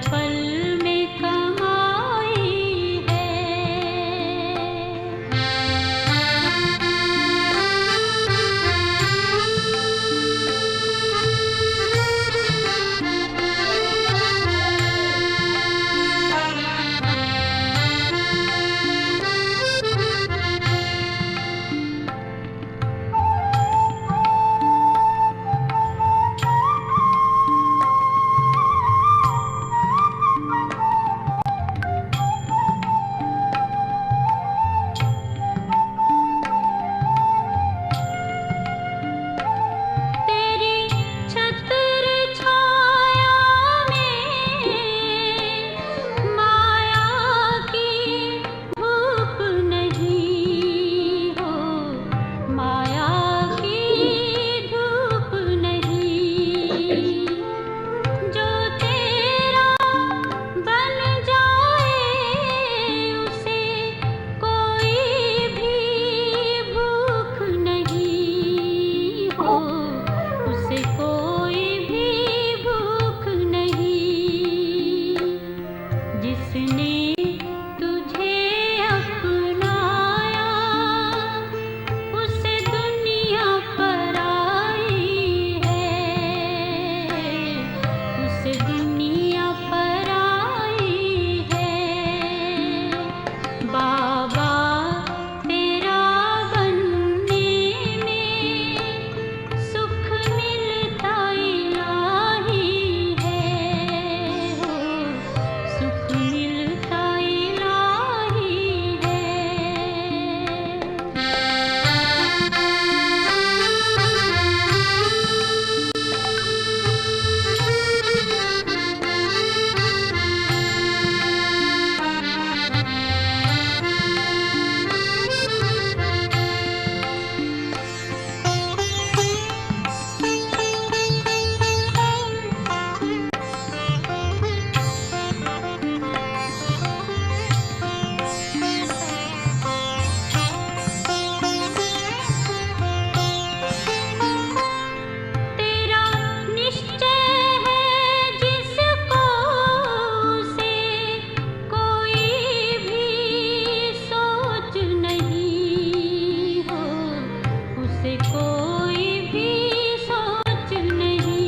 पल में कमाई है। तेरी छत्र छाया में माया की धूप नहीं हो, माया की धूप नहीं। जो तेरा बन जाए उसे कोई भी भूख नहीं हो, उसे कोई भी भूख नहीं। जिसने तुझे अपनाया उसे दुनिया पर आई है, उसे दुनिया पर आई है। बाबा तेरा बनने में सुख मिलता इलाही है, हो सुख मिलता इलाही है। तेरा निश्चय है जिसको उसे कोई भी सोच नहीं हो, उसे कोई भी सोच नहीं।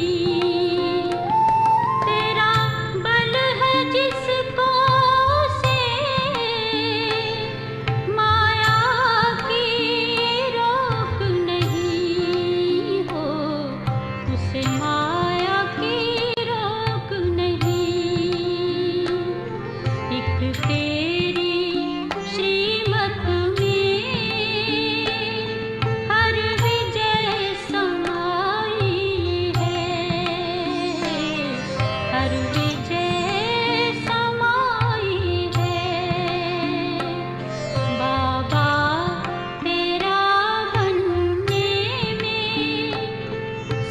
तेरा बल है जिसको उसे माया की रोक नहीं हो, उसे माया की रोक नहीं। एक तेरी श्रीमत में हर विजय समाई है, हर विजय समाई है। बाबा तेरा बनने में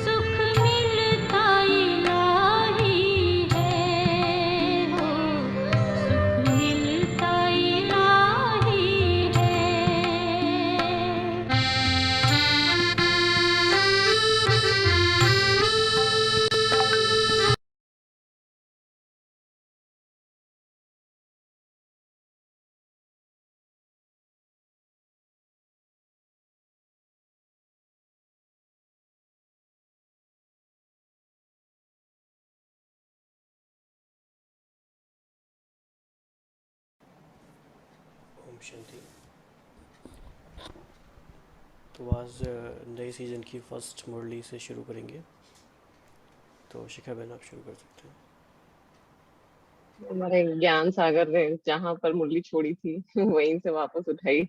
सुख मिलता इलाही है, हो सुख मिलता इलाही है। ओम शांति। तो आज नए सीज़न की फर्स्ट मुरली से शुरू करेंगे। तो शिखा बहन आप शुरू कर सकते हैं। हमारे ज्ञान सागर ने जहाँ पर मुरली छोड़ी थी वहीं से वापस उठाई,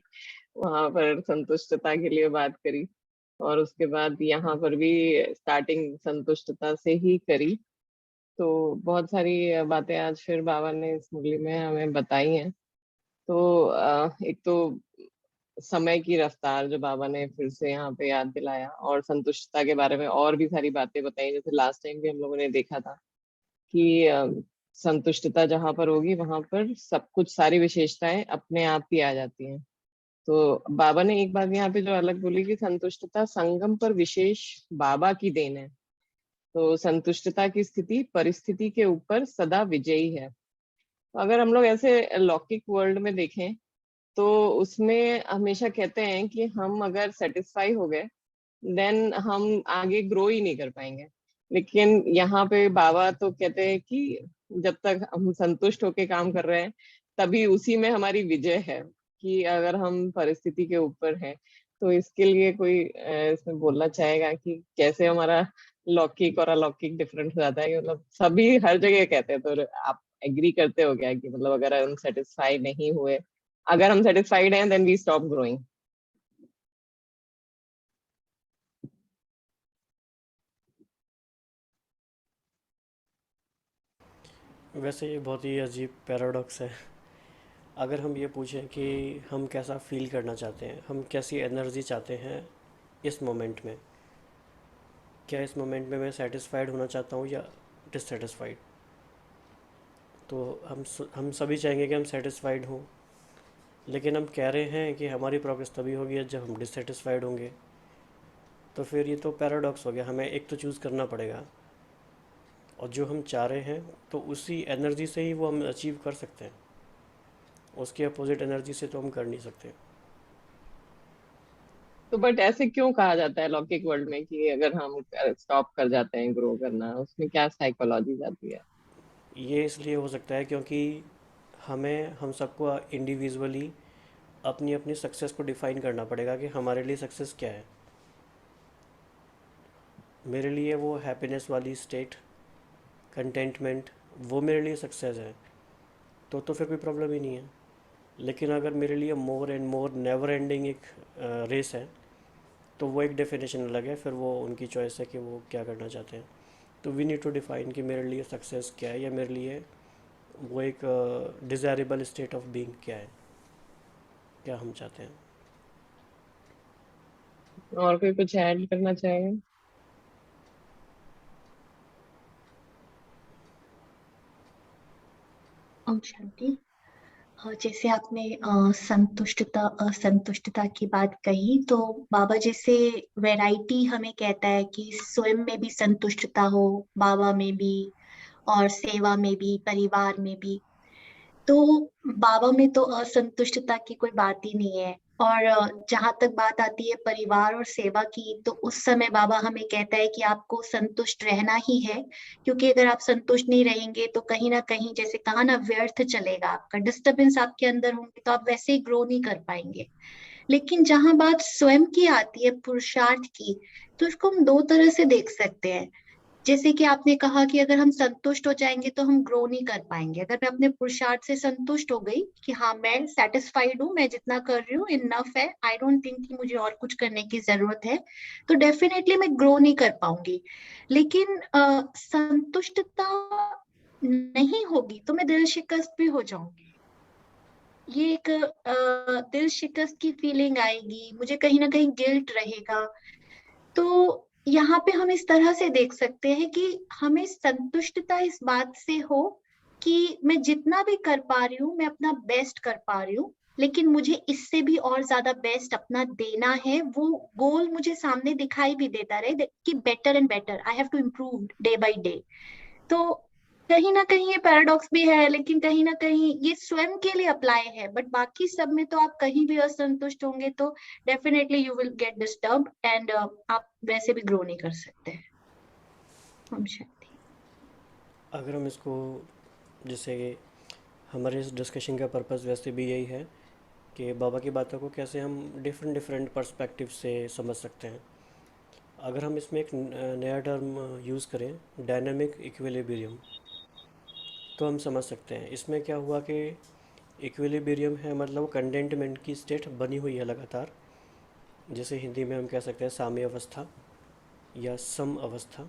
वहां पर संतुष्टता के लिए बात करी और उसके बाद यहाँ पर भी स्टार्टिंग संतुष्टता से ही करी। तो बहुत सारी बातें आज फिर बाबा ने इस मुरली में हमें बताई हैं। तो एक तो समय की रफ्तार जो बाबा ने फिर से यहाँ पे याद दिलाया और संतुष्टता के बारे में और भी सारी बातें बताई, जैसे लास्ट टाइम भी हम लोगों ने देखा था कि संतुष्टता जहां पर होगी वहां पर सब कुछ, सारी विशेषताएं अपने आप ही आ जाती हैं। तो बाबा ने एक बात यहाँ पे जो अलग बोली कि संतुष्टता संगम पर विशेष बाबा की देन है। तो संतुष्टता की स्थिति परिस्थिति के ऊपर सदा विजयी है। तो अगर हम लोग ऐसे लौकिक वर्ल्ड में देखें तो उसमें हमेशा कहते हैं कि हम अगर सेटिस्फाई हो गए देन हम आगे ग्रो ही नहीं कर पाएंगे। लेकिन यहाँ पे बाबा तो कहते हैं कि जब तक हम संतुष्ट होके काम कर रहे हैं तभी उसी में हमारी विजय है। कि अगर हम परिस्थिति के ऊपर हैं तो इसके लिए कोई इसमें बोलना चाहेगा कि कैसे हमारा लौकिक और अलौकिक डिफरेंट हो जाता है कि मतलब सभी हर जगह कहते हैं। तो आप एग्री करते हो क्या कि मतलब अगर हम सेटिस्फाई नहीं हुए, अगर हम सेटिस्फाइड हैं देन वी स्टॉप ग्रोइंग? वैसे ये बहुत ही अजीब पैराडॉक्स है। अगर हम ये पूछें कि हम कैसा फील करना चाहते हैं, हम कैसी एनर्जी चाहते हैं इस मोमेंट में, क्या इस मोमेंट में मैं सेटिस्फाइड होना चाहता हूँ या डिससेटिस्फाइड? तो हम सभी चाहेंगे कि हम सेटिस्फाइड हों, लेकिन हम कह रहे हैं कि हमारी प्रोग्रेस तभी होगी जब हम डिससेटिस्फाइड होंगे। तो फिर ये तो पैराडॉक्स हो गया, हमें एक तो चूज़ करना पड़ेगा, और जो हम चाह रहे हैं तो उसी एनर्जी से ही वो हम अचीव कर सकते हैं, उसकी अपोजिट एनर्जी से तो हम कर नहीं सकते। तो बट ऐसे क्यों कहा जाता है लौकिक वर्ल्ड में कि अगर हम स्टॉप कर जाते हैं ग्रो करना, उसमें क्या साइकोलॉजी जाती है? ये इसलिए हो सकता है क्योंकि हम सबको इंडिविजुअली अपनी अपनी सक्सेस को डिफ़ाइन करना पड़ेगा कि हमारे लिए सक्सेस क्या है। मेरे लिए वो हैप्पीनेस वाली स्टेट, कंटेंटमेंट, वो मेरे लिए सक्सेस है, तो फिर कोई प्रॉब्लम ही नहीं है। लेकिन अगर मेरे लिए more and more never ending एक रेस है, तो वो एक डेफिनेशन अलग है, फिर वो उनकी चॉइस है कि वो क्या करना चाहते हैं। तो वी नीड टू डिफाइन कि मेरे लिए सक्सेस क्या है, या मेरे लिए वो एक डिज़ायरेबल स्टेट ऑफ बीइंग क्या है, क्या हम चाहते हैं। और कोई कुछ ऐड करना चाहेगा? ओम शांति। जैसे आपने संतुष्टता असंतुष्टता की बात कही, तो बाबा जैसे वैरायटी हमें कहता है कि स्वयं में भी संतुष्टता हो, बाबा में भी, और सेवा में भी, परिवार में भी। तो बाबा में तो असंतुष्टता की कोई बात ही नहीं है। और जहां तक बात आती है परिवार और सेवा की, तो उस समय बाबा हमें कहता है कि आपको संतुष्ट रहना ही है, क्योंकि अगर आप संतुष्ट नहीं रहेंगे तो कहीं ना कहीं, जैसे कहा ना, व्यर्थ चलेगा आपका, डिस्टरबेंस आपके अंदर होंगे तो आप वैसे ही ग्रो नहीं कर पाएंगे। लेकिन जहां बात स्वयं की आती है, पुरुषार्थ की, तो इसको हम दो तरह से देख सकते हैं। जैसे कि आपने कहा कि अगर हम संतुष्ट हो जाएंगे तो हम ग्रो नहीं कर पाएंगे। अगर मैं अपने पुरुषार्थ से संतुष्ट हो गई कि हाँ मैं सेटिस्फाइड हूँ, मैं जितना कर रही हूँ इनफ है, आई डोंट थिंक कि मुझे और कुछ करने की जरूरत है, तो डेफिनेटली मैं ग्रो नहीं कर पाऊंगी। लेकिन संतुष्टता नहीं होगी तो मैं दिल शिकस्त भी हो जाऊंगी। ये एक दिल शिकस्त की फीलिंग आएगी, मुझे कहीं ना कहीं गिल्ट रहेगा। तो यहाँ पे हम इस तरह से देख सकते हैं कि हमें संतुष्टता इस बात से हो कि मैं जितना भी कर पा रही हूँ, मैं अपना बेस्ट कर पा रही हूँ, लेकिन मुझे इससे भी और ज्यादा बेस्ट अपना देना है। वो गोल मुझे सामने दिखाई भी देता रहे कि better and better, I have to improve day by day. तो कहीं ना कहीं ये पैराडॉक्स भी है, लेकिन कहीं ना कहीं ये स्वयं के लिए अप्लाई है, बट बाकी सब में तो आप कहीं भी असंतुष्ट होंगे तो definitely you will get disturb and आप वैसे भी ग्रो नहीं कर सकते हैं। हम शांति। अगर हम इसको, जैसे हमारे इस डिस्कशन का पर्पस वैसे भी यही है कि बाबा की बातों को कैसे हम डिफरेंट डिफरेंट पर्सपेक्टिव से समझ सकते हैं। अगर हम इसमें एक नया टर्म यूज़ करें, डायनामिक इक्विलिब्रियम, तो हम समझ सकते हैं इसमें क्या हुआ कि इक्विलिब्रियम है मतलब वो कंटेंटमेंट की स्टेट बनी हुई है लगातार, जैसे हिंदी में हम कह सकते हैं साम्य अवस्था या सम अवस्था।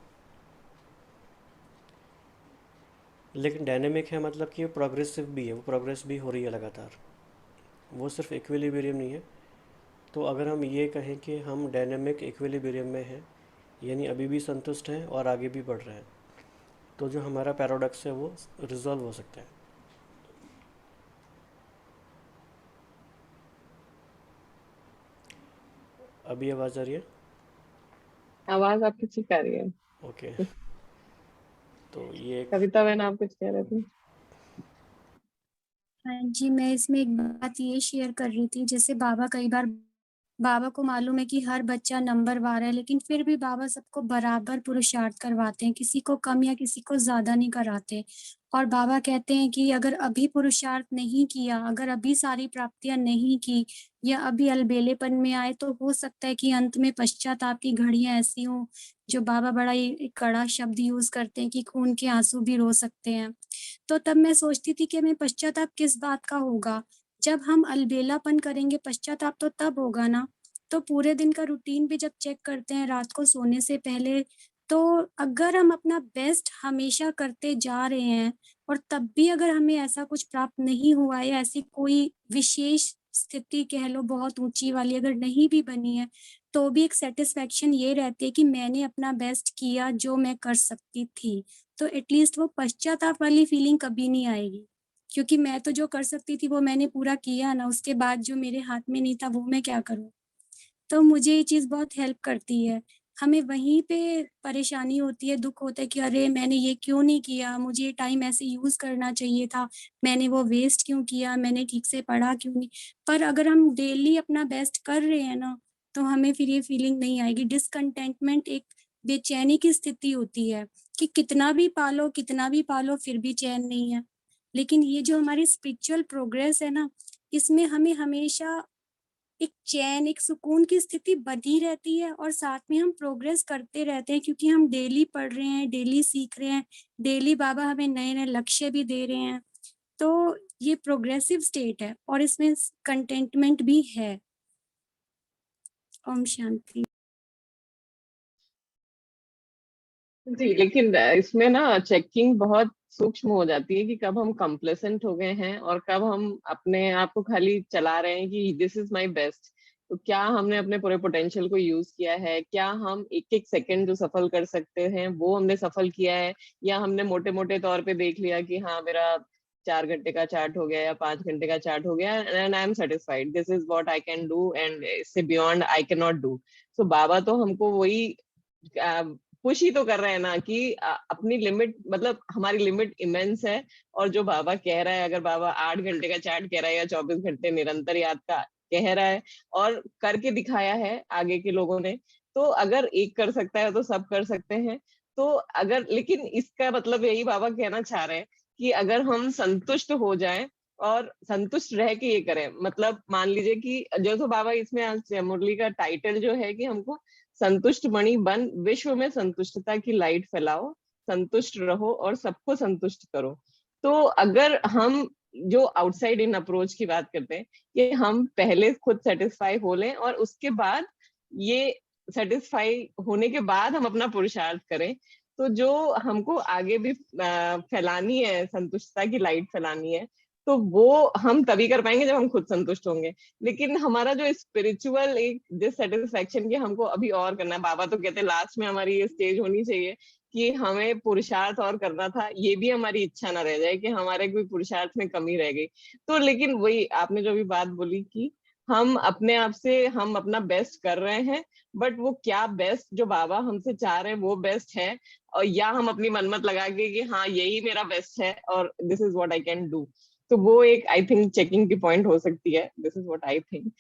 लेकिन डायनेमिक है मतलब कि वो प्रोग्रेसिव भी है, वो प्रोग्रेस भी हो रही है लगातार, वो सिर्फ इक्विलिब्रियम नहीं है। तो अगर हम ये कहें कि हम डायनेमिक इक्विलिब्रियम में हैं, यानी अभी भी संतुष्ट हैं और आगे भी बढ़ रहे हैं, तो जो हमारा पैराडॉक्स है वो रिजॉल्व हो सकता है। अभी आवाज़ आ रही है? आवाज आपकी ठीक आ रही है। ओके। तो ये एक कविता बहन आप कुछ कह रहे थे? हाँ जी, मैं इसमें एक बात ये शेयर कर रही थी, जैसे बाबा को मालूम है कि हर बच्चा नंबरवार है, लेकिन फिर भी बाबा सबको बराबर पुरुषार्थ करवाते हैं, किसी को कम या किसी को ज़्यादा नहीं कराते। और बाबा कहते हैं कि अगर अभी पुरुषार्थ नहीं किया, अगर अभी सारी प्राप्तियाँ नहीं की या अभी अलबेलेपन में आए, तो हो सकता है कि अंत में पश्चाताप की घड़ियाँ ऐसी हों, जो बाबा बड़ा ही एक कड़ा शब्द यूज़ करते हैं कि खून के आँसू भी रो सकते हैं। तो तब मैं सोचती थी कि हमें पश्चाताप किस बात का होगा? जब हम अलबेलापन करेंगे, पश्चाताप तो तब होगा ना। तो पूरे दिन का रूटीन भी जब चेक करते हैं रात को सोने से पहले, तो अगर हम अपना बेस्ट हमेशा करते जा रहे हैं और तब भी अगर हमें ऐसा कुछ प्राप्त नहीं हुआ है या ऐसी कोई विशेष स्थिति कह लो बहुत ऊँची वाली अगर नहीं भी बनी है, तो भी एक सैटिस्फैक्शन ये रहती है कि मैंने अपना बेस्ट किया जो मैं कर सकती थी। तो एटलीस्ट वो पश्चाताप वाली फीलिंग कभी नहीं आएगी। क्योंकि मैं तो जो कर सकती थी वो मैंने पूरा किया ना, उसके बाद जो मेरे हाथ में नहीं था वो मैं क्या करूँ? तो मुझे ये चीज़ बहुत हेल्प करती है। हमें वहीं पे परेशानी होती है, दुःख होता है कि अरे! मैंने ये क्यों नहीं किया? मुझे ये टाइम ऐसे यूज़ करना चाहिए था। मैंने वो वेस्ट क्यों किया? मैंने ठीक से पढ़ा क्यों नहीं? पर अगर हम डेली अपना बेस्ट कर रहे हैं ना, तो हमें फिर ये फीलिंग नहीं आएगी। डिसकंटेंटमेंट एक बेचैनी की स्थिति होती है कि कितना भी पालो फिर भी चैन नहीं है। लेकिन ये जो हमारी स्पिरिचुअल प्रोग्रेस है ना, इसमें हमें हमेशा एक चैन, एक सुकून की स्थिति बनी रहती है और साथ में हम प्रोग्रेस करते रहते हैं क्योंकि हम डेली पढ़ रहे हैं, डेली सीख रहे हैं, डेली बाबा हमें नए-नए लक्ष्य भी दे रहे हैं। तो ये प्रोग्रेसिव स्टेट है और इसमें कंटेंटमेंट भी है। ओम शांति। जी, लेकिन इसमें ना चेकिंग बहुत सूक्ष्म हो जाती है कि कब हम कंप्लेसेंट हो गए हैं और कब हम अपने आप को खाली चला रहे हैं कि दिस इज माय बेस्ट। तो क्या हमने अपने पूरे पोटेंशियल को यूज किया है? क्या हम एक एक सेकंड जो सफल कर सकते हैं वो हमने सफल किया है, या हमने मोटे मोटे तौर पे देख लिया कि हाँ मेरा 4 घंटे का चार्ट हो गया या 5 घंटे का चार्ट हो गया and I am satisfied, this is what I can do and इससे beyond I can not do. So बाबा तो हमको वही पुश ही तो कर रहे हैं ना कि अपनी लिमिट, मतलब हमारी लिमिट इमेंस है। और जो बाबा कह रहा है, अगर बाबा 8 घंटे का चार्ट कह रहा है या 24 घंटे निरंतर याद का कह रहा है और करके दिखाया है आगे के लोगों ने, तो अगर एक कर सकता है तो सब कर सकते हैं। तो अगर, लेकिन इसका मतलब यही बाबा कहना चाह रहे हैं कि अगर हम संतुष्ट हो जाएं और संतुष्ट रह के ये करें, मतलब मान लीजिए कि जो तो बाबा इसमें आज मुरली का टाइटल जो है कि हमको संतुष्ट मणि बन विश्व में संतुष्टता की लाइट फैलाओ, संतुष्ट रहो और सबको संतुष्ट करो। तो अगर हम जो आउटसाइड इन अप्रोच की बात करते हैं कि हम पहले खुद सेटिस्फाई हो लें और उसके बाद ये सेटिस्फाई होने के बाद हम अपना पुरुषार्थ करें, तो जो हमको आगे भी फैलानी है, संतुष्टता की लाइट फैलानी है, तो वो हम तभी कर पाएंगे जब हम खुद संतुष्ट होंगे। लेकिन हमारा जो स्पिरिचुअल एक डिससेटिस्फैक्शन की हमको अभी और करना है, बाबा तो कहते हैं लास्ट में हमारी ये स्टेज होनी चाहिए कि हमें पुरुषार्थ और करना था, ये भी हमारी इच्छा ना रह जाए कि हमारे कोई पुरुषार्थ में कमी रह गई। तो लेकिन वही आपने जो भी बात बोली कि हम अपने आप से हम अपना बेस्ट कर रहे हैं, बट वो क्या बेस्ट जो बाबा हमसे चाह रहे हैं वो बेस्ट है, और या हम अपनी मनमत लगा के कि हाँ यही मेरा बेस्ट है और this is what I can do. तो वो एक आई थिंक चेकिंग की पॉइंट हो सकती है, this is what I think.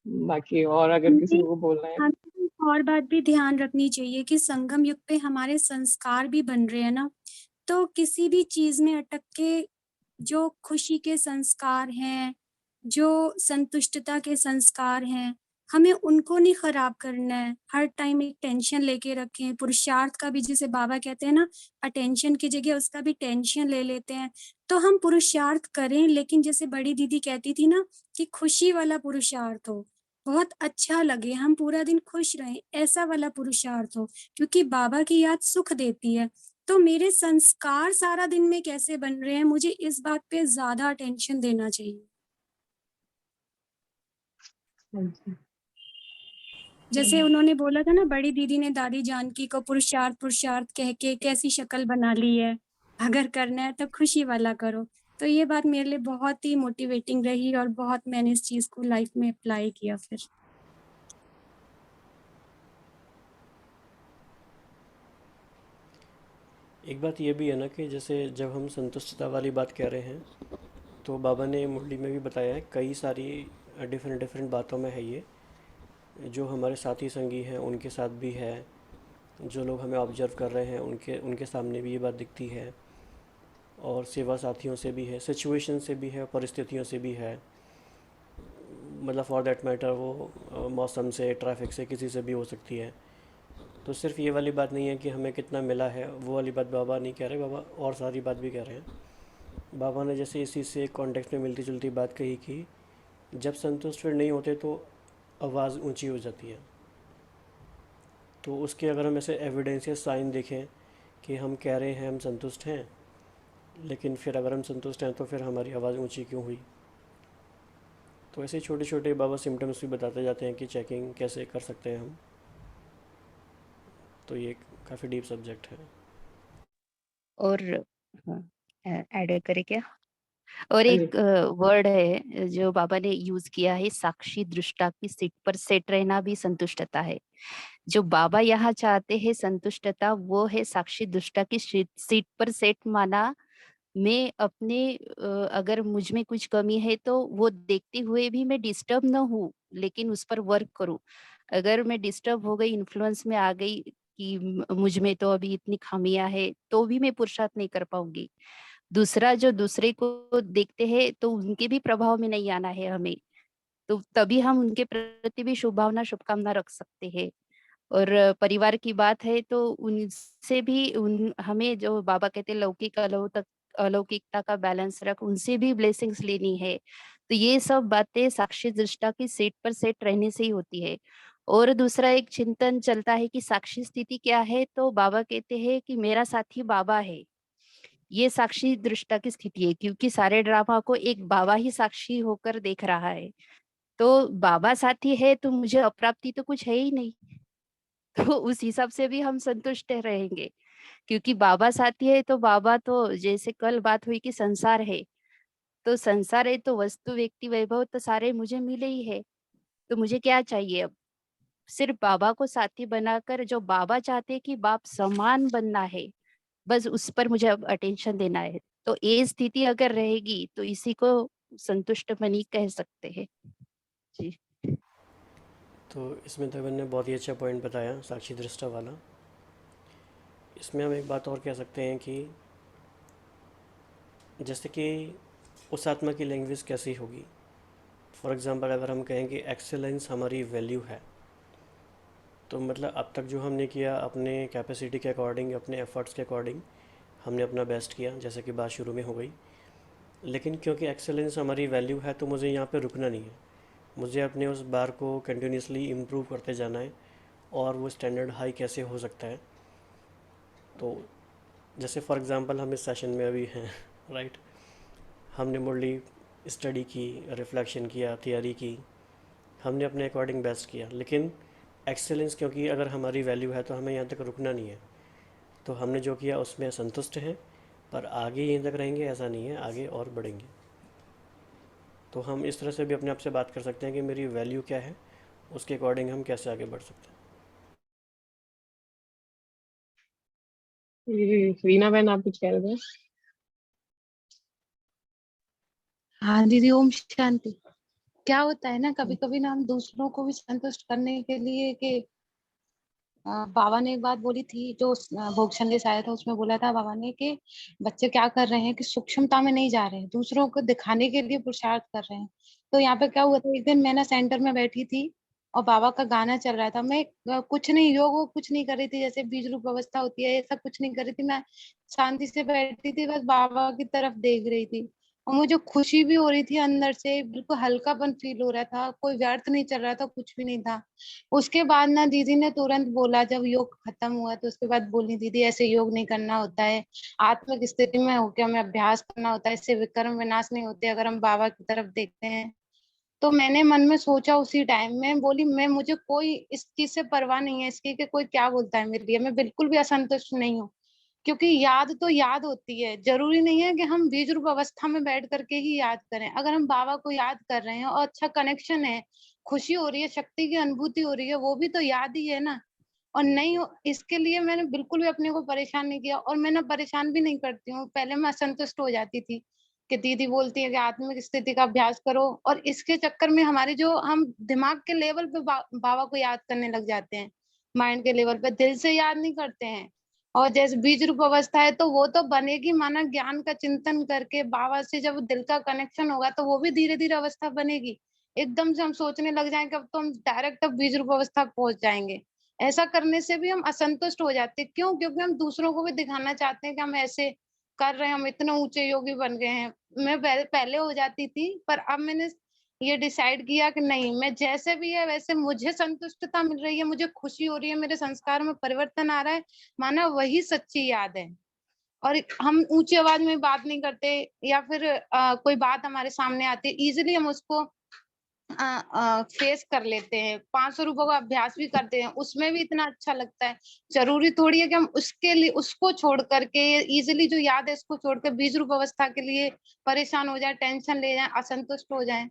बाकी और अगर किसी को बोलना है। हमें एक और बात भी ध्यान रखनी चाहिए कि संगम युग पे हमारे संस्कार भी बन रहे हैं ना, तो किसी भी चीज में अटक के जो खुशी के संस्कार हैं, जो संतुष्टता के संस्कार हैं, हमें उनको नहीं खराब करना है। हर टाइम एक टेंशन लेके रखें, पुरुषार्थ का भी जिसे बाबा कहते हैं ना, अटेंशन की जगह उसका भी टेंशन ले लेते हैं। तो हम पुरुषार्थ करें, लेकिन जैसे बड़ी दीदी कहती थी ना कि खुशी वाला पुरुषार्थ हो, बहुत अच्छा लगे, हम पूरा दिन खुश रहें, ऐसा वाला पुरुषार्थ हो, क्योंकि बाबा की याद सुख देती है। तो मेरे संस्कार सारा दिन में कैसे बन रहे हैं, मुझे इस बात पे ज्यादा अटेंशन देना चाहिए। जैसे उन्होंने बोला था ना, बड़ी दीदी ने दादी जानकी को पुरुषार्थ पुरुषार्थ कह के कैसी शक्ल बना ली है, अगर करना है तो खुशी वाला करो। तो ये बात मेरे लिए बहुत ही मोटिवेटिंग रही और बहुत मैंने इस चीज को लाइफ में अप्लाई किया फिर। एक बात ये भी है ना कि जैसे जब हम संतुष्टता वाली बात कह रहे हैं, तो बाबा ने मुरली में भी बताया है, कई सारी डिफरेंट डिफरेंट बातों में है ये, जो हमारे साथी संगी हैं उनके साथ भी है, जो लोग हमें ऑब्जर्व कर रहे हैं उनके उनके सामने भी ये बात दिखती है, और सेवा साथियों से भी है, सिचुएशन से भी है, परिस्थितियों से भी है, मतलब फॉर दैट मैटर वो मौसम से, ट्रैफिक से, किसी से भी हो सकती है। तो सिर्फ ये वाली बात नहीं है कि हमें कितना मिला है, वो वाली बात बाबा नहीं कह रहे, बाबा और सारी बात भी कह रहे हैं। बाबा ने जैसे इसी से कॉन्टेक्स्ट में मिलती जुलती बात कही कि जब संतुष्ट फिर नहीं होते तो आवाज़ ऊंची हो जाती है। तो उसके अगर हम ऐसे एविडेंशियल साइन देखें कि हम कह रहे हैं हम संतुष्ट हैं, लेकिन फिर अगर हम संतुष्ट हैं तो फिर हमारी आवाज़ ऊंची क्यों हुई। तो ऐसे छोटे छोटे बाबा सिम्टम्स भी बताते जाते हैं कि चेकिंग कैसे कर सकते हैं हम। तो ये काफ़ी डीप सब्जेक्ट है। और हाँ, ऐड करे क्या? और हाँ जी। एक वर्ड है जो बाबा ने यूज किया है, साक्षी दृष्टा की सीट पर सेट रहना भी संतुष्टता है। जो बाबा यहाँ चाहते हैं संतुष्टता, वो है साक्षी दृष्टा की सीट पर सेट माना। मैं अपने अगर मुझ में कुछ कमी है तो वो देखते हुए भी मैं डिस्टर्ब न हूँ, लेकिन उस पर वर्क करूँ। अगर मैं डिस्टर्ब हो गई, इन्फ्लुएंस में आ गई कि मुझ में तो अभी इतनी खामियां है, तो भी मैं पुरुषार्थ नहीं कर पाऊंगी। दूसरा जो दूसरे को देखते हैं तो उनके भी प्रभाव में नहीं आना है हमें, तो तभी हम उनके प्रति भी शुभ भावना शुभकामना रख सकते हैं। और परिवार की बात है तो उनसे भी उन हमें जो बाबा कहते हैं लौकिक अलौकिकता का बैलेंस रख, उनसे भी ब्लेसिंग्स लेनी है। तो ये सब बातें साक्षी दृष्टा की सीट पर सेट रहने से ही होती है। और दूसरा एक चिंतन चलता है कि साक्षी स्थिति क्या है, तो बाबा कहते हैं कि मेरा साथी बाबा है। ये साक्षी दृष्टा की स्थिति है, क्योंकि सारे ड्रामा को एक बाबा ही साक्षी होकर देख रहा है। तो बाबा साथी है तो मुझे अप्राप्ति तो कुछ है ही नहीं। तो उस हिसाब से भी हम संतुष्ट रहेंगे, क्योंकि बाबा साथी है तो बाबा तो जैसे कल बात हुई कि संसार है, तो संसार है तो वस्तु व्यक्ति वैभव तो सारे मुझे मिले ही है। तो मुझे क्या चाहिए अब? सिर्फ बाबा को साथी बनाकर जो बाबा चाहते हैं कि बाप समान बनना है, बस उस पर मुझे अब अटेंशन देना है। तो ये स्थिति अगर रहेगी तो इसी को संतुष्ट मनी कह सकते हैं जी। तो इसमें देवन ने बहुत ही अच्छा पॉइंट बताया, साक्षी दृष्टा वाला। इसमें हम एक बात और कह सकते हैं कि जैसे कि उस आत्मा की लैंग्वेज कैसी होगी। फॉर एग्ज़ाम्पल अगर हम कहें कि एक्सेलेंस हमारी वैल्यू है, तो मतलब अब तक जो हमने किया अपने कैपेसिटी के अकॉर्डिंग, अपने एफ़र्ट्स के अकॉर्डिंग हमने अपना बेस्ट किया, जैसे कि बात शुरू में हो गई। लेकिन क्योंकि एक्सेलेंस हमारी वैल्यू है तो मुझे यहाँ पे रुकना नहीं है, मुझे अपने उस बार को कंटिन्यूसली इम्प्रूव करते जाना है। और वो स्टैंडर्ड हाई कैसे हो सकता है, तो जैसे फॉर एग्ज़ाम्पल हम इस सेशन में अभी हैं राइट, हमने मुरली स्टडी की, रिफ्लेक्शन किया, तैयारी की, हमने अपने अकॉर्डिंग बेस्ट किया। लेकिन एक्सेलेंस क्योंकि अगर हमारी वैल्यू है तो हमें यहाँ तक रुकना नहीं है। तो हमने जो किया उसमें संतुष्ट हैं, पर आगे यहीं तक रहेंगे ऐसा नहीं है, आगे और बढ़ेंगे। तो हम इस तरह से भी अपने आप से बात कर सकते हैं कि मेरी वैल्यू क्या है, उसके अकॉर्डिंग हम कैसे आगे बढ़ सकते हैं। रीना बहन, आप कुछ कह रहे थे? हाँ दीदी, ओम शांति। क्या होता है ना, कभी कभी ना हम दूसरों को भी संतुष्ट करने के लिए कि बाबा ने एक बात बोली थी जो भोग संदेश आया था, उसमें बोला था बाबा ने कि बच्चे क्या कर रहे हैं कि सूक्ष्मता में नहीं जा रहे हैं, दूसरों को दिखाने के लिए पुरुषार्थ कर रहे हैं। तो यहाँ पे क्या हुआ था, एक दिन मैं ना सेंटर में बैठी थी और बाबा का गाना चल रहा था। मैं कुछ नहीं, योग वो कुछ नहीं कर रही थी, जैसे बीज रूप अवस्था होती है ऐसा कुछ नहीं कर रही थी। मैं शांति से बैठी थी, बस बाबा की तरफ देख रही थी। और मुझे खुशी भी हो रही थी अंदर से, बिल्कुल हल्कापन फील हो रहा था, कोई व्यर्थ नहीं चल रहा था, कुछ भी नहीं था। उसके बाद ना दीदी ने तुरंत बोला, जब योग खत्म हुआ तो उसके बाद बोली, दीदी ऐसे योग नहीं करना होता है, आत्मिक स्थिति में होकर हमें अभ्यास करना होता है, इससे विकर्म विनाश नहीं होते अगर हम बाबा की तरफ देखते हैं। तो मैंने मन में सोचा उसी टाइम में, बोली मैं, मुझे कोई इस चीज से परवाह नहीं है इसकी कि कोई क्या बोलता है मेरे लिए, मैं बिल्कुल भी असंतुष्ट नहीं हूँ। क्योंकि याद तो याद होती है, जरूरी नहीं है कि हम बीज रूप अवस्था में बैठ करके ही याद करें। अगर हम बाबा को याद कर रहे हैं और अच्छा कनेक्शन है, खुशी हो रही है, शक्ति की अनुभूति हो रही है, वो भी तो याद ही है ना। और नहीं इसके लिए मैंने बिल्कुल भी अपने को परेशान नहीं किया, और मैं ना परेशान भी नहीं करती हूँ। पहले मैं असंतुष्ट हो जाती थी कि दीदी बोलती है कि आत्मिक स्थिति का अभ्यास करो, और इसके चक्कर में हमारी जो हम दिमाग के लेवल पे बाबा को याद करने लग जाते हैं, माइंड के लेवल पे दिल से याद नहीं करते हैं। और जैसे बीज रूप अवस्था है तो वो तो बनेगी, माना ज्ञान का चिंतन करके बाबा से जब दिल का कनेक्शन होगा तो वो भी धीरे धीरे अवस्था बनेगी। एकदम से हम सोचने लग जाएंगे अब तो हम डायरेक्ट अब बीज रूप अवस्था पहुंच जाएंगे। ऐसा करने से भी हम असंतुष्ट हो जाते हैं। क्यों? क्योंकि हम दूसरों को भी दिखाना चाहते हैं कि हम ऐसे कर रहे हैं, हम इतने ऊंचे योगी बन गए हैं। मैं पहले हो जाती थी, पर अब मैंने ये डिसाइड किया कि नहीं, मैं जैसे भी है वैसे मुझे संतुष्टता मिल रही है, मुझे खुशी हो रही है, मेरे संस्कार में परिवर्तन आ रहा है, माना वही सच्ची याद है। और हम ऊंची आवाज में बात नहीं करते, या फिर कोई बात हमारे सामने आती है इजिली हम उसको फेस कर लेते हैं। 500 रुपए का अभ्यास भी करते हैं, उसमें भी इतना अच्छा लगता है। जरूरी थोड़ी है कि हम उसके लिए उसको छोड़ करके इजिली जो याद है इसको छोड़ कर बीज रूप अवस्था के लिए परेशान हो जाए, टेंशन ले जाए, असंतुष्ट हो जाए।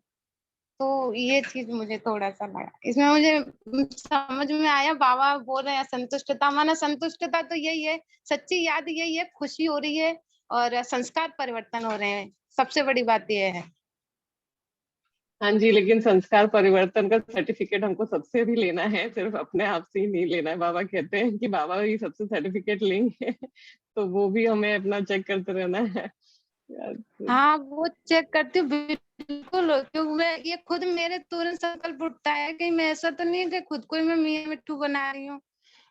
तो ये चीज मुझे थोड़ा सा लगा, इसमें मुझे समझ में आया बाबा बोल रहे हैं संतुष्टता, माना संतुष्टता तो यही है, सच्ची याद यही है, खुशी हो रही है और संस्कार परिवर्तन हो रहे हैं, सबसे बड़ी बात ये है। हाँ जी, लेकिन संस्कार परिवर्तन का सर्टिफिकेट हमको सबसे भी लेना है, सिर्फ अपने आप से ही नहीं लेना है। बाबा कहते हैं कि बाबा ही सबसे सर्टिफिकेट लेंगे तो वो भी हमें अपना चेक करते रहना है। हाँ, वो चेक करती हूँ बिल्कुल, क्योंकि मैं ये खुद मेरे तुरंत संकल्प उठता है कि मैं ऐसा तो नहीं है कि खुद को ही मैं मियां मिट्ठू बना रही हूँ।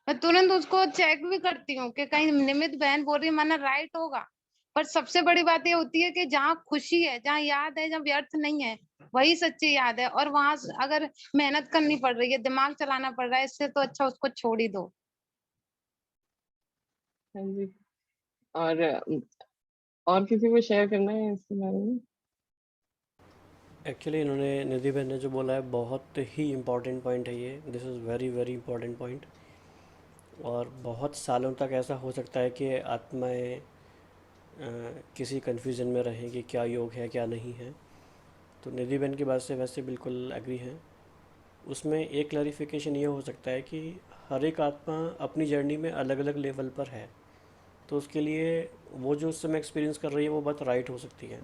मैं तुरंत उसको चेक भी करती हूँ कि कहीं निमित बहन बोल रही है माना राइट होगा। पर सबसे बड़ी बात ये होती है कि जहाँ खुशी है, जहाँ याद है, जहाँ व्यर्थ नहीं है, वही सच्ची याद है। और वहां अगर मेहनत करनी पड़ रही है, दिमाग चलाना पड़ रहा है, इससे तो अच्छा उसको छोड़ ही दो। हाँ जी। और किसी को शेयर करना है इसके बारे में? एक्चुअली इन्होंने, निधि बहन ने जो बोला है बहुत ही इम्पॉर्टेंट पॉइंट है ये। This is very very important point. और बहुत सालों तक ऐसा हो सकता है कि आत्माएं किसी कन्फ्यूज़न में रहें कि क्या योग है क्या नहीं है। तो निधि बहन की बात से वैसे बिल्कुल एग्री हैं। उसमें एक क्लैरिफिकेशन ये हो सकता है कि हर एक आत्मा अपनी जर्नी में अलग अलग लेवल पर है, तो उसके लिए वो जो उस समय एक्सपीरियंस कर रही है वो बात राइट हो सकती है।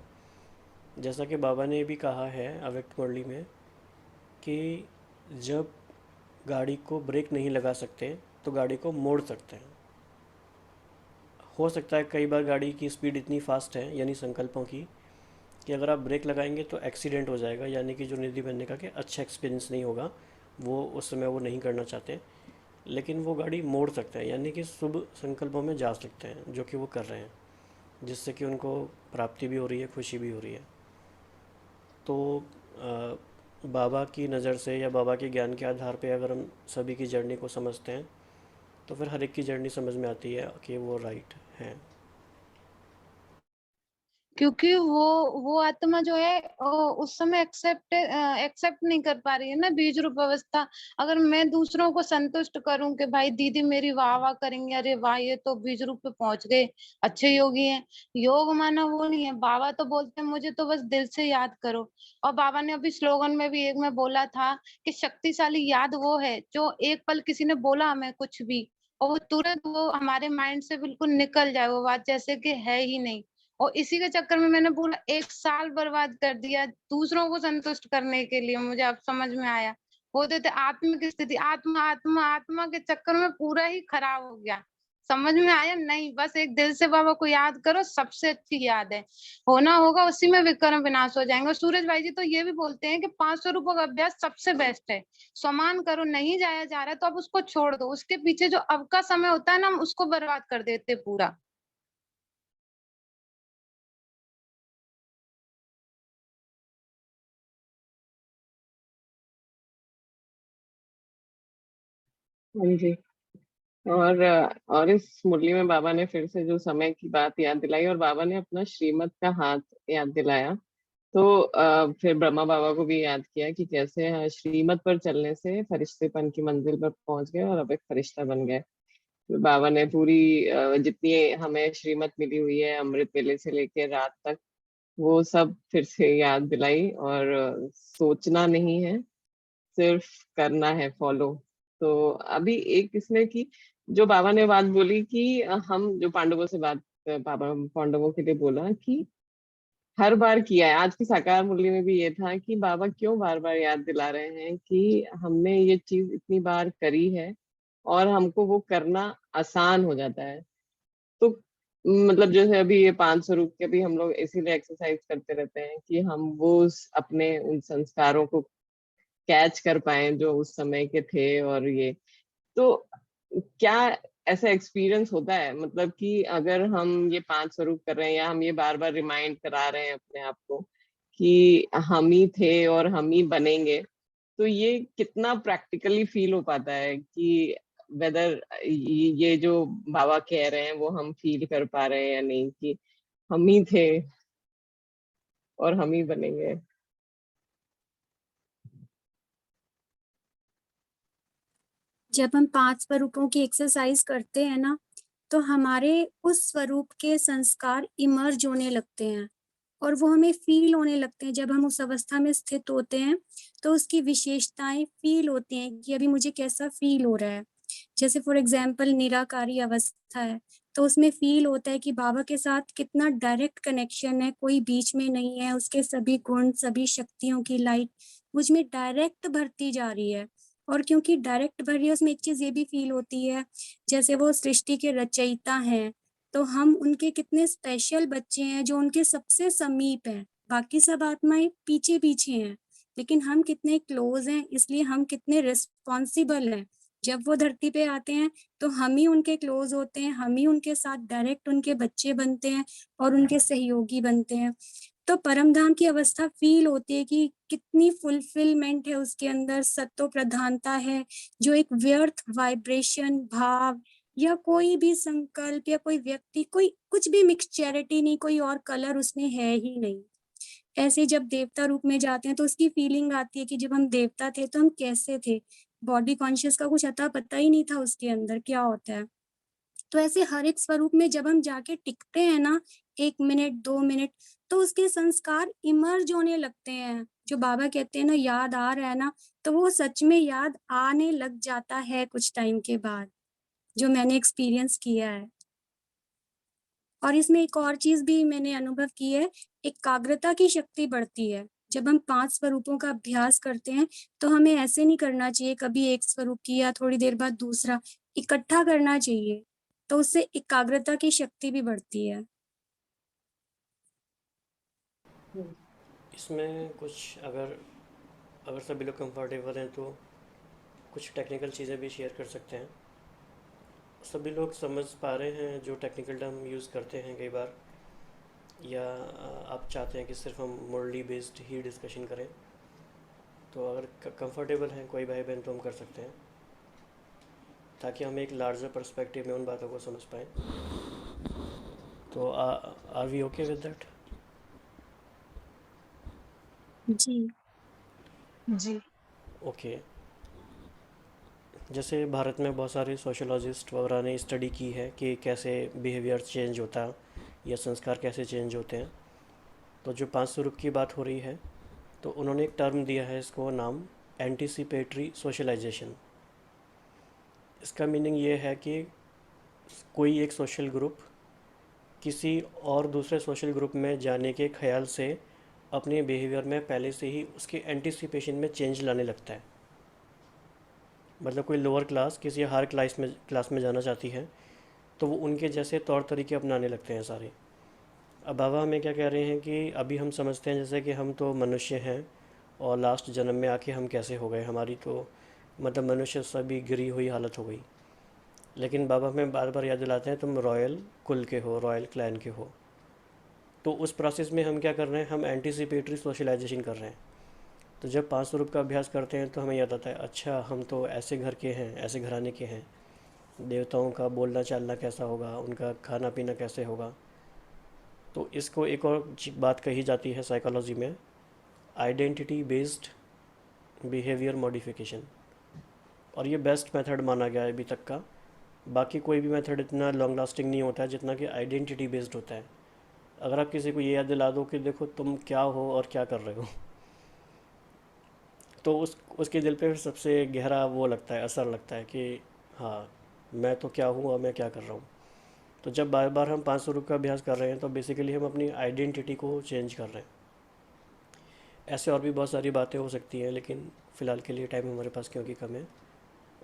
जैसा कि बाबा ने भी कहा है अव्यक्त मुरली में कि जब गाड़ी को ब्रेक नहीं लगा सकते तो गाड़ी को मोड़ सकते हैं। हो सकता है कई बार गाड़ी की स्पीड इतनी फास्ट है यानी संकल्पों की कि अगर आप ब्रेक लगाएंगे तो एक्सीडेंट हो जाएगा, यानी कि जो निधि बनने का कि अच्छा एक्सपीरियंस नहीं होगा, वो उस समय वो नहीं करना चाहते। लेकिन वो गाड़ी मोड़ सकते हैं, यानी कि शुभ संकल्पों में जा सकते हैं, जो कि वो कर रहे हैं, जिससे कि उनको प्राप्ति भी हो रही है, खुशी भी हो रही है। तो बाबा की नज़र से या बाबा के ज्ञान के आधार पे अगर हम सभी की जर्नी को समझते हैं तो फिर हर एक की जर्नी समझ में आती है कि वो राइट है। क्योंकि वो आत्मा जो है उस समय एक्सेप्ट नहीं कर पा रही है ना बीज रूप अवस्था। अगर मैं दूसरों को संतुष्ट करूं कि भाई दीदी मेरी वाह वाह करेंगे, अरे वाह ये तो बीज रूप पे पहुंच गए, अच्छे योगी हैं। योग माना वो नहीं है। बाबा तो बोलते हैं मुझे तो बस दिल से याद करो। और बाबा ने अभी स्लोगन में भी एक में बोला था कि शक्तिशाली याद वो है जो एक पल किसी ने बोला हमें कुछ भी, और वो तुरंत वो हमारे माइंड से बिल्कुल निकल जाए वो बात, जैसे कि है ही नहीं। और इसी के चक्कर में मैंने पूरा 1 साल बर्बाद कर दिया दूसरों को संतुष्ट करने के लिए। मुझे अब समझ में आया, बोलते थे आत्मिक स्थिति, आत्मा आत्मा आत्मा के चक्कर में पूरा ही खराब हो गया। समझ में आया नहीं, बस एक दिल से बाबा को याद करो, सबसे अच्छी याद है। होना होगा उसी में विक्रम विनाश हो जाएंगे। और सूरज भाई जी तो ये भी बोलते हैं कि 500 रुपए का अभ्यास सबसे बेस्ट है। सम्मान करो, नहीं जाया जा रहा है तो अब उसको छोड़ दो। उसके पीछे जो अब का समय होता है ना, हम उसको बर्बाद कर देते पूरा। हाँ जी। और इस मुरली में बाबा ने फिर से जो समय की बात याद दिलाई, और बाबा ने अपना श्रीमत का हाथ याद दिलाया। तो फिर ब्रह्मा बाबा को भी याद किया कि कैसे श्रीमत पर चलने से फरिश्तेपन की मंजिल पर पहुंच गए और अब एक फरिश्ता बन गए। तो बाबा ने पूरी जितनी हमें श्रीमत मिली हुई है अमृत वेले से लेके रात तक, वो सब फिर से याद दिलाई। और सोचना नहीं है, सिर्फ करना है, फॉलो। तो अभी एक इसमें कि जो बाबा ने बात बोली कि हम जो पांडवों से बात बाबा पांडवों के लिए बोला कि हर बार किया है। आज की साकार मुरली में भी ये था कि बाबा क्यों बार बार याद दिला रहे हैं कि हमने ये चीज इतनी बार करी है और हमको वो करना आसान हो जाता है। तो मतलब जैसे अभी ये 5 स्वरूप के भी हम लोग इसीलिए एक्सरसाइज करते रहते हैं कि हम वो अपने उन संस्कारों को कैच कर पाए जो उस समय के थे। और ये तो क्या ऐसा एक्सपीरियंस होता है, मतलब कि अगर हम ये 5 स्वरूप कर रहे हैं या हम ये बार बार रिमाइंड करा रहे हैं अपने आप को कि हम ही थे और हम ही बनेंगे, तो ये कितना प्रैक्टिकली फील हो पाता है कि वेदर ये जो बाबा कह रहे हैं वो हम फील कर पा रहे हैं या नहीं, कि हम ही थे और हम ही बनेंगे। जब हम 5 स्वरूपों की एक्सरसाइज करते हैं ना, तो हमारे उस स्वरूप के संस्कार इमर्ज होने लगते हैं और वो हमें फील होने लगते हैं। जब हम उस अवस्था में स्थित होते हैं, तो उसकी विशेषताएँ फील होती हैं कि अभी मुझे कैसा फील हो रहा है। जैसे फॉर एग्ज़ाम्पल निराकारी अवस्था है, तो उसमें फील होता है कि बाबा के साथ कितना डायरेक्ट कनेक्शन है, कोई बीच में नहीं है, उसके सभी गुण, सभी शक्तियों की लाइट मुझ में डायरेक्ट भरती जा रही है। और क्योंकि डायरेक्ट भर रही है, उसमें एक चीज़ ये भी फील होती है, जैसे वो सृष्टि के रचयिता हैं, तो हम उनके कितने स्पेशल बच्चे हैं जो उनके सबसे समीप हैं। बाकी सब आत्माएँ पीछे-पीछे हैं, लेकिन हम कितने क्लोज़ हैं, इसलिए हम कितने रिस्पॉन्सिबल हैं। जब वो धरती पे आते हैं, तो हम ही उनके क्लोज़ होते हैं, हम ही उनके साथ डायरेक्ट उनके बच्चे बनते हैं और उनके सहयोगी बनते हैं। तो परम धाम की अवस्था फ़ील होती है कि कितनी फुलफ़िलमेंट है उसके अंदर, सत्व प्रधानता है, जो एक व्यर्थ वाइब्रेशन, भाव या कोई भी संकल्प या कोई व्यक्ति, कोई कुछ भी मिक्सचैरिटी नहीं, कोई और कलर उसमें है ही नहीं। ऐसे जब देवता रूप में जाते हैं, तो उसकी फीलिंग आती है कि जब हम देवता थे, तो हम कैसे थे? बॉडी कॉन्शियस का कुछ अता पता ही नहीं था उसके अंदर क्या होता है। तो ऐसे हर एक स्वरूप में जब हम जाके टिकते हैं ना, 1 मिनट, 2 मिनट, तो उसके संस्कार इमर्ज होने लगते हैं। जो बाबा कहते हैं ना, याद आ रहा है ना, तो वो सच में याद आने लग जाता है कुछ टाइम के बाद, जो मैंने एक्सपीरियंस किया है। और इसमें एक और चीज़ भी मैंने अनुभव की है, एकाग्रता की शक्ति बढ़ती है। जब हम 5 स्वरूपों का अभ्यास करते हैं, तो हमें ऐसे नहीं करना चाहिए, कभी एक स्वरूप किया, थोड़ी देर बाद दूसरा, इकट्ठा करना चाहिए। तो उससे एकाग्रता की शक्ति भी बढ़ती है। इसमें कुछ अगर अगर सभी लोग कंफर्टेबल हैं तो कुछ टेक्निकल चीज़ें भी शेयर कर सकते हैं। सभी लोग समझ पा रहे हैं जो टेक्निकल टर्म यूज़ करते हैं कई बार, या आप चाहते हैं कि सिर्फ हम मुरली बेस्ड ही डिस्कशन करें? तो अगर कंफर्टेबल हैं कोई भाई बहन तो हम कर सकते हैं, ताकि हम एक लार्जर पर्सपेक्टिव में उन बातों को समझ पाएँ। तो are we okay with that? जी। जी। ओके। जैसे भारत में बहुत सारे सोशोलॉजिस्ट वगैरह ने स्टडी की है कि कैसे बिहेवियर चेंज होता है या संस्कार कैसे चेंज होते हैं। तो जो 5 स्वरूप की बात हो रही है, तो उन्होंने एक टर्म दिया है इसको नाम, एंटीसिपेटरी सोशलाइजेशन। इसका मीनिंग ये है कि कोई एक सोशल ग्रुप किसी और दूसरे सोशल ग्रुप में जाने के ख्याल से अपने बिहेवियर में पहले से ही उसके एंटीसिपेशन में चेंज लाने लगता है। मतलब कोई लोअर क्लास किसी हायर क्लास में जाना चाहती है, तो वो उनके जैसे तौर तरीके अपनाने लगते हैं सारे। अब बाबा हमें क्या कह रहे हैं कि अभी हम समझते हैं जैसे कि हम तो मनुष्य हैं और लास्ट जन्म में आके हम कैसे हो गए, हमारी तो मतलब मनुष्य सभी गिरी हुई हालत हो गई। लेकिन बाबा हमें बार बार याद दिलाते हैं तुम रॉयल कुल के हो, रॉयल क्लैन के हो। तो उस प्रोसेस में हम क्या कर रहे हैं, हम एंटीसिपेटरी सोशलाइजेशन कर रहे हैं। तो जब 5 स्वरूप का अभ्यास करते हैं तो हमें याद आता है, अच्छा हम तो ऐसे घर के हैं, ऐसे घराने के हैं, देवताओं का बोलना चालना कैसा होगा, उनका खाना पीना कैसे होगा। तो इसको एक और बात कही जाती है साइकोलॉजी में, आइडेंटिटी बेस्ड बिहेवियर मॉडिफिकेशन। और ये बेस्ट मेथड माना गया है अभी तक का। बाकी कोई भी मेथड इतना लॉन्ग लास्टिंग नहीं होता है जितना कि आइडेंटिटी बेस्ड होता है। अगर आप किसी को ये याद दिला दो कि देखो तुम क्या हो और क्या कर रहे हो, तो उसके दिल पे फिर सबसे गहरा वो लगता है, असर लगता है कि हाँ, मैं तो क्या हूँ और मैं क्या कर रहा हूँ। तो जब बार बार हम 500 रुपये का अभ्यास कर रहे हैं तो बेसिकली हम अपनी आइडेंटिटी को चेंज कर रहे हैं। ऐसे और भी बहुत सारी बातें हो सकती हैं, लेकिन फ़िलहाल के लिए टाइम हमारे पास क्योंकि कम है,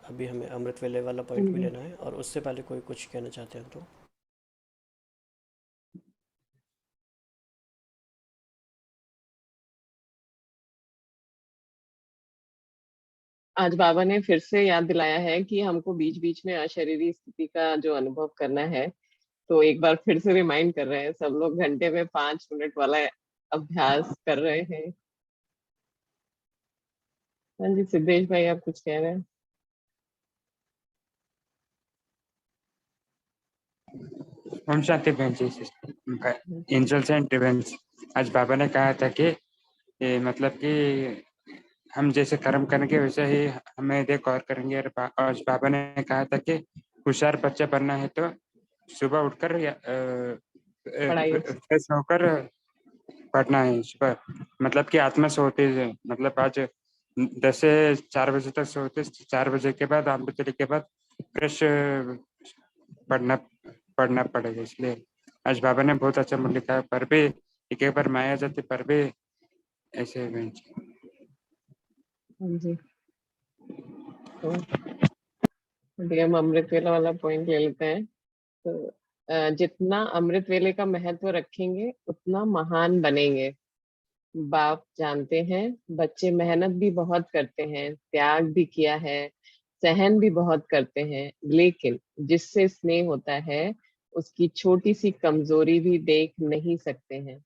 अभी हमें अमृत वेले वाला पॉइंट भी जी। लेना है। और उससे पहले कोई कुछ कहना चाहते हैं तो? आज बाबा ने फिर से याद दिलाया है कि हमको बीच बीच में अशरीरी स्थिति का जो अनुभव करना है, तो एक बार फिर से रिमाइंड कर रहे हैं सब लोग, घंटे में 5 मिनट वाला अभ्यास कर रहे हैं। हाँ जी, सिद्धेश भाई आप कुछ कह रहे हैं? हम शांति बहन जी, एंजल्स एंड डिवाइन्स। आज बाबा ने कहा था कि मतलब कि हम जैसे कर्म करेंगे वैसे ही हमें देख और करेंगे। और आज बाबा ने कहा था कि होशियार बच्चा बनना है तो सुबह उठकर या पढ़ाई। फ्रेश होकर पढ़ना है सुबह। मतलब कि आत्मा सोते हैं, मतलब आज 10 से 4 बजे तक सोते, 4 बजे के बाद अमृत के बाद फ्रेश पढ़ना पढ़ना पड़ेगा। इसलिए आज बाबा ने बहुत अच्छा मूल्य लिखा है। पर भी एक बार माया जाती, पर भी ऐसे बहन जी। हाँ जी, तो अभी हम अमृत वेला वाला पॉइंट ले लेते हैं। तो जितना अमृत वेले का महत्व रखेंगे उतना महान बनेंगे। बाप जानते हैं बच्चे मेहनत भी बहुत करते हैं, त्याग भी किया है, सहन भी बहुत करते हैं, लेकिन जिससे स्नेह होता है उसकी छोटी सी कमजोरी भी देख नहीं सकते हैं।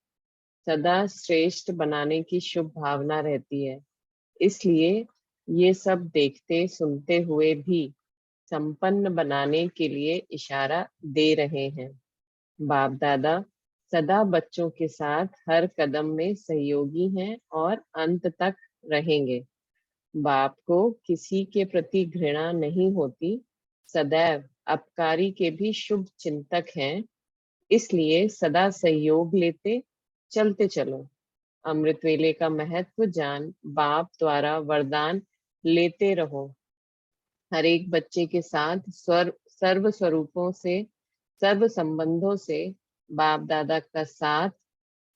सदा श्रेष्ठ बनाने की शुभ भावना रहती है, इसलिए ये सब देखते सुनते हुए भी संपन्न बनाने के लिए इशारा दे रहे हैं। बाप दादा सदा बच्चों के साथ हर कदम में सहयोगी हैं और अंत तक रहेंगे। बाप को किसी के प्रति घृणा नहीं होती, सदैव अपकारी के भी शुभ चिंतक हैं, इसलिए सदा सहयोग लेते चलते चलो। अमृत वेले का महत्व जान बाप द्वारा वरदान लेते रहो। हर एक बच्चे के साथ सर्व स्वरूपों से, सर्व संबंधों से बाप दादा का साथ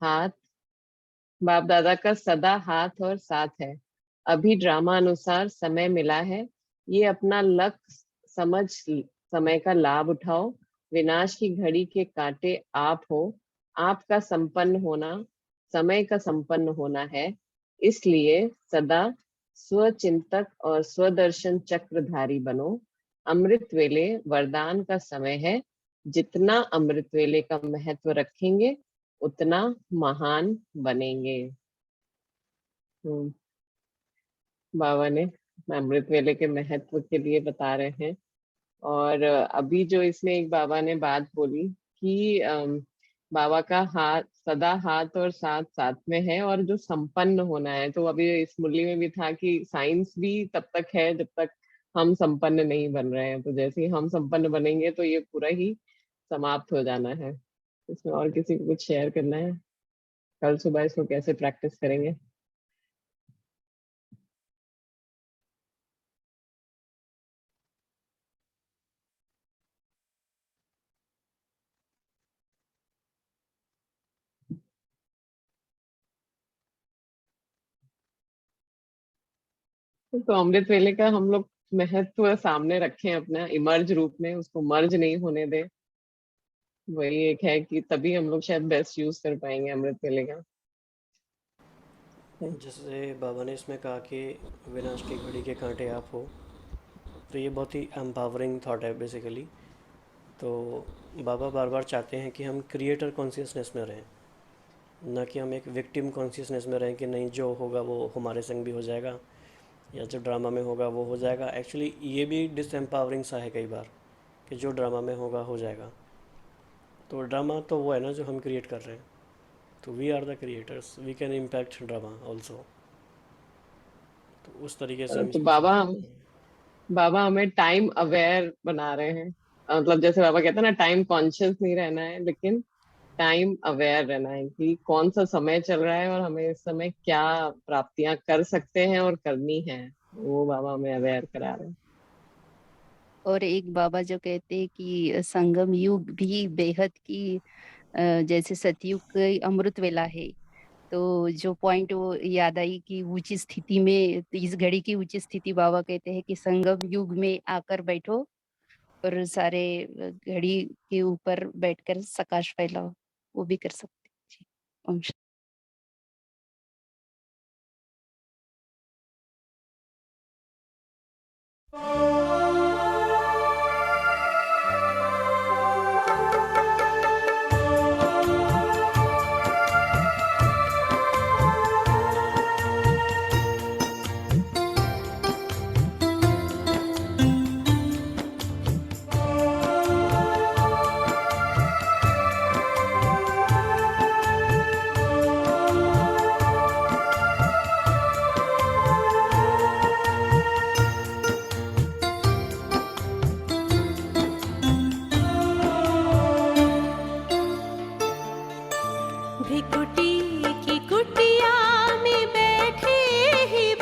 हाथ बाप दादा का सदा हाथ और साथ है। अभी ड्रामा अनुसार समय मिला है, ये अपना लक्ष्य समझ समय का लाभ उठाओ। विनाश की घड़ी के कांटे आप हो, आपका संपन्न होना समय का संपन्न होना है, इसलिए सदा स्वचिंतक और स्वदर्शन चक्रधारी बनो। अमृत वेले वरदान का समय है, जितना अमृत वेले का महत्व रखेंगे उतना महान बनेंगे। बाबा ने अमृत वेले के महत्व के लिए बता रहे हैं। और अभी जो इसमें एक बाबा ने बात बोली कि बाबा का हाथ सदा हाथ और साथ साथ में है और जो संपन्न होना है, तो अभी इस मुरली में भी था कि साइंस भी तब तक है जब तक हम संपन्न नहीं बन रहे हैं। तो जैसे ही हम संपन्न बनेंगे तो ये पूरा ही समाप्त हो जाना है। इसमें और किसी को कुछ शेयर करना है? कल सुबह इसको कैसे प्रैक्टिस करेंगे? तो अमृत वेले का हम लोग महत्व सामने रखें अपना इमर्ज रूप में, उसको मर्ज नहीं होने दें। वही एक है कि तभी हम लोग शायद बेस्ट यूज कर पाएंगे अमृत वेले का। जैसे बाबा ने इसमें कहा कि विनाश की घड़ी के कांटे आप हो, तो ये बहुत ही एम्पावरिंग थॉट है बेसिकली। तो बाबा बार बार चाहते हैं कि हम क्रिएटर कॉन्शियसनेस में रहें, ना कि हम एक विक्टिम कॉन्शियसनेस में रहें कि नहीं जो होगा वो हमारे संग भी हो जाएगा, या जो ड्रामा में होगा वो हो जाएगा। एक्चुअली ये भी डिसएम्पावरिंग सा है कई बार कि जो ड्रामा में होगा हो जाएगा। तो ड्रामा तो वो है ना जो हम क्रिएट कर रहे हैं, तो we are the creators, we can impact drama also. तो उस तरीके से हम तो इसको बाबा हमें टाइम अवेयर बना रहे हैं। मतलब जैसे बाबा कहते हैं ना, टाइम कॉन्शियस नहीं रहना है, लेकिन टाइम अवेयर रहना है कि कौन सा समय चल रहा है और हमें इस समय क्या प्राप्तियां कर सकते हैं और करनी है, वो बाबा हमें अवेयर करा रहे हैं। और एक बाबा जो कहते हैं कि संगम युग भी बेहद की जैसे सतयुग की अमृत वेला है, तो जो पॉइंट वो याद आई कि ऊंची स्थिति में, तो इस घड़ी की ऊंची स्थिति बाबा कहते हैं कि संगम युग में आकर बैठो और सारे घड़ी के ऊपर बैठकर प्रकाश फैलाओ, वो भी कर सकते हैं जी। ओम शांति। भ्रिकुटी की कुटिया में बैठे ही